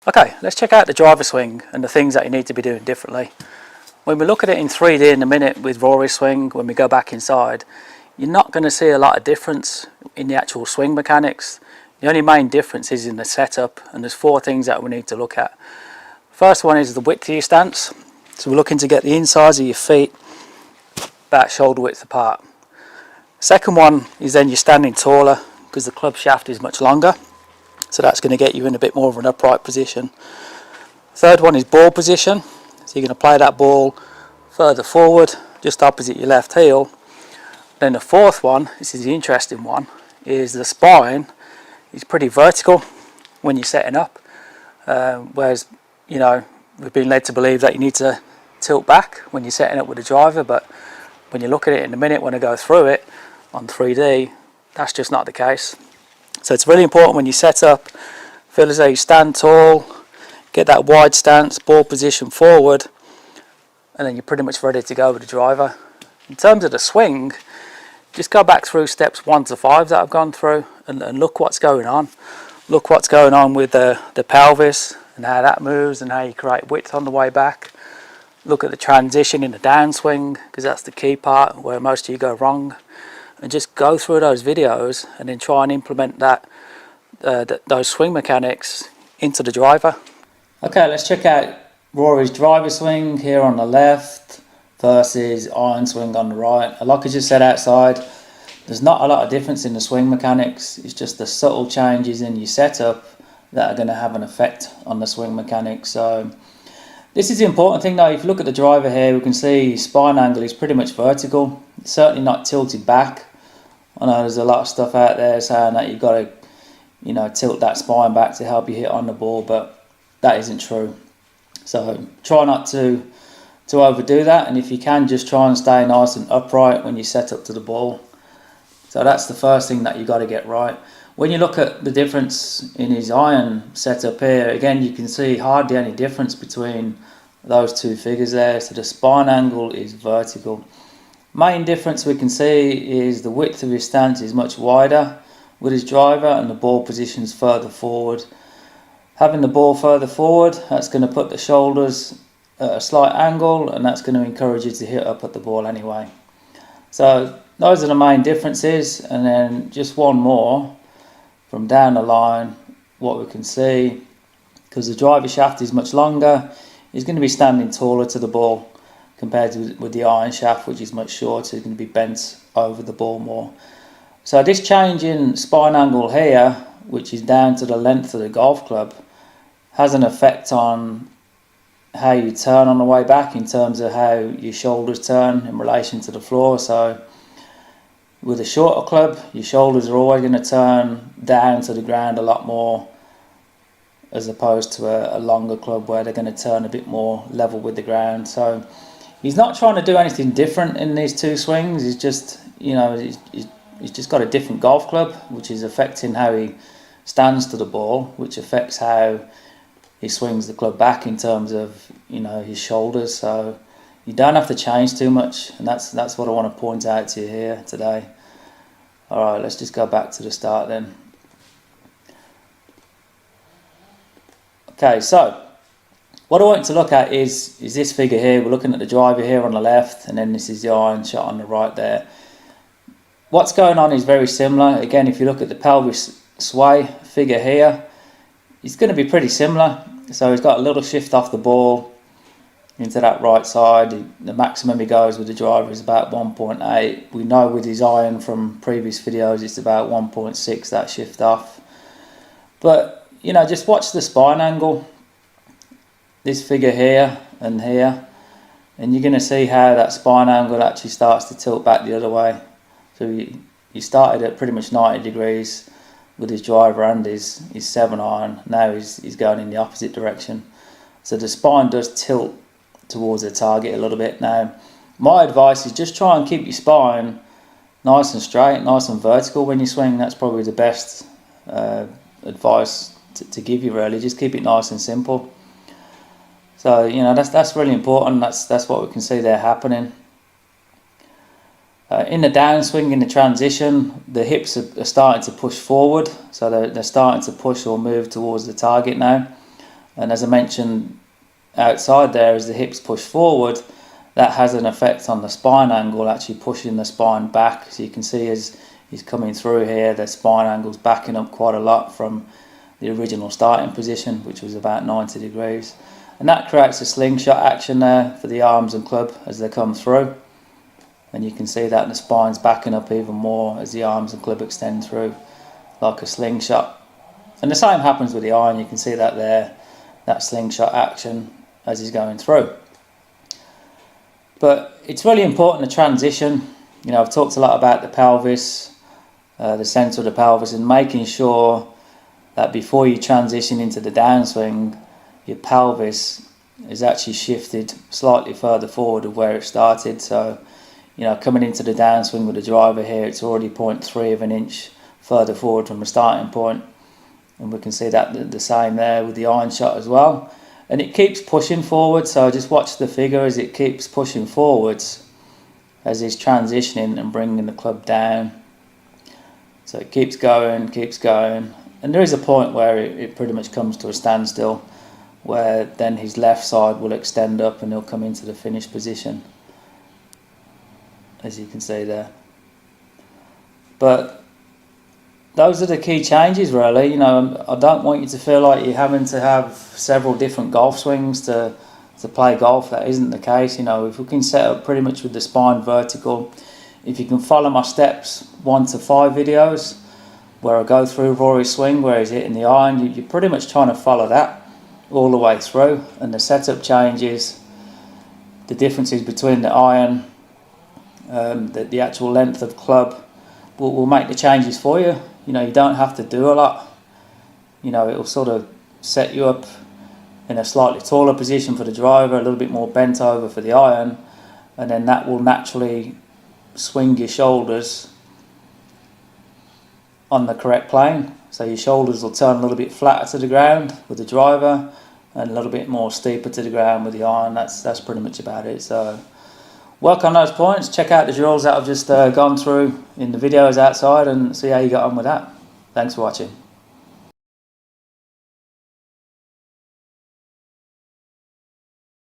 Okay, let's check out the driver swing and the things that you need to be doing differently. When we look at it in 3D in a minute with Rory's swing, when we go back inside, you're not going to see a lot of difference in the actual swing mechanics. The only main difference is in the setup, and there's 4 things that we need to look at. First one is the width of your stance. So we're looking to get the insides of your feet about shoulder width apart. Second one is then you're standing taller because the club shaft is much longer. So that's going to get you in a bit more of an upright position. Third one is ball position. So you're going to play that ball further forward, just opposite your left heel. Then the fourth one, this is the interesting one, is the spine is pretty vertical when you're setting up. Whereas, you know, we've been led to believe that you need to tilt back when you're setting up with a driver, but when you look at it in a minute when I go through it on 3D, that's just not the case. So it's really important when you set up, feel as though you stand tall, get that wide stance, ball position forward, and then you're pretty much ready to go with the driver. In terms of the swing, just go back through steps 1 to 5 that I've gone through and look what's going on. Look what's going on with the pelvis and how that moves and how you create width on the way back. Look at the transition in the downswing, because that's the key part where most of you go wrong. And just go through those videos and then try and implement those swing mechanics into the driver. Okay, let's check out Rory's driver swing here on the left versus iron swing on the right. Like I just said outside, there's not a lot of difference in the swing mechanics. It's just the subtle changes in your setup that are going to have an effect on the swing mechanics. So this is the important thing though. If you look at the driver here, we can see spine angle is pretty much vertical. It's certainly not tilted back. I know there's a lot of stuff out there saying that you've got to, you know, tilt that spine back to help you hit on the ball, but that isn't true. So try not to overdo that, and if you can, just try and stay nice and upright when you set up to the ball. So that's the first thing that you got to get right. When you look at the difference in his iron setup here, again you can see hardly any difference between those 2 figures there. So the spine angle is vertical. Main difference we can see is the width of his stance is much wider with his driver, and the ball positions further forward. Having the ball further forward, that's going to put the shoulders at a slight angle, and that's going to encourage you to hit up at the ball anyway. So those are the main differences, and then just one more from down the line. What we can see, because the driver shaft is much longer, he's going to be standing taller to the ball compared to with the iron shaft, which is much shorter. It's going to be bent over the ball more. So this change in spine angle here, which is down to the length of the golf club, has an effect on how you turn on the way back in terms of how your shoulders turn in relation to the floor. So with a shorter club, your shoulders are always going to turn down to the ground a lot more, as opposed to a longer club where they're going to turn a bit more level with the ground. So he's not trying to do anything different in these 2 swings. He's just, you know, he's just got a different golf club, which is affecting how he stands to the ball, which affects how he swings the club back in terms of, you know, his shoulders. So you don't have to change too much, and that's what I want to point out to you here today. All right, let's just go back to the start then. Okay, so what I want to look at is this figure here. We're looking at the driver here on the left, and then this is the iron shot on the right there. What's going on is very similar. Again, if you look at the pelvis sway figure here, it's going to be pretty similar. So he's got a little shift off the ball into that right side. The maximum he goes with the driver is about 1.8. We know with his iron from previous videos it's about 1.6, that shift off. But, you know, just watch the spine angle, this figure here, and you're going to see how that spine angle actually starts to tilt back the other way. So he started at pretty much 90 degrees with his driver and his 7 iron. Now he's going in the opposite direction. So the spine does tilt towards the target a little bit. Now my advice is just try and keep your spine nice and straight, nice and vertical when you swing. That's probably the best advice to give you, really. Just keep it nice and simple. So, you know, that's really important. That's what we can see there happening. In the downswing, in the transition, the hips are starting to push forward, so they're starting to push or move towards the target now. And as I mentioned outside there, as the hips push forward, that has an effect on the spine angle, actually pushing the spine back. So you can see as he's coming through here, the spine angle's backing up quite a lot from the original starting position, which was about 90 degrees. And that creates a slingshot action there for the arms and club as they come through. And you can see that the spine's backing up even more as the arms and club extend through like a slingshot. And the same happens with the iron. You can see that there, that slingshot action as he's going through. But it's really important to transition. You know, I've talked a lot about the pelvis, the centre of the pelvis, and making sure that before you transition into the downswing, your pelvis is actually shifted slightly further forward of where it started. So, you know, coming into the downswing with the driver here, it's already 0.3 of an inch further forward from the starting point. And we can see that the same there with the iron shot as well. And it keeps pushing forward, so just watch the figure as it keeps pushing forwards as he's transitioning and bringing the club down. So it keeps going, and there is a point where it pretty much comes to a standstill, where then his left side will extend up and he'll come into the finish position, as you can see there. But those are the key changes, really. You know, I don't want you to feel like you're having to have several different golf swings to play golf. That isn't the case. You know, if we can set up pretty much with the spine vertical, if you can follow my steps 1 to 5 videos where I go through Rory's swing, where he's hitting the iron, you're pretty much trying to follow that all the way through. And the setup changes, the differences between the iron, the actual length of club, will make the changes for you. You know, you don't have to do a lot. You know, it'll sort of set you up in a slightly taller position for the driver, a little bit more bent over for the iron, and then that will naturally swing your shoulders on the correct plane. So your shoulders will turn a little bit flatter to the ground with the driver and a little bit more steeper to the ground with the iron. That's pretty much about it. So work on those points, check out the drills that I've just gone through in the videos outside and see how you got on with that. Thanks for watching.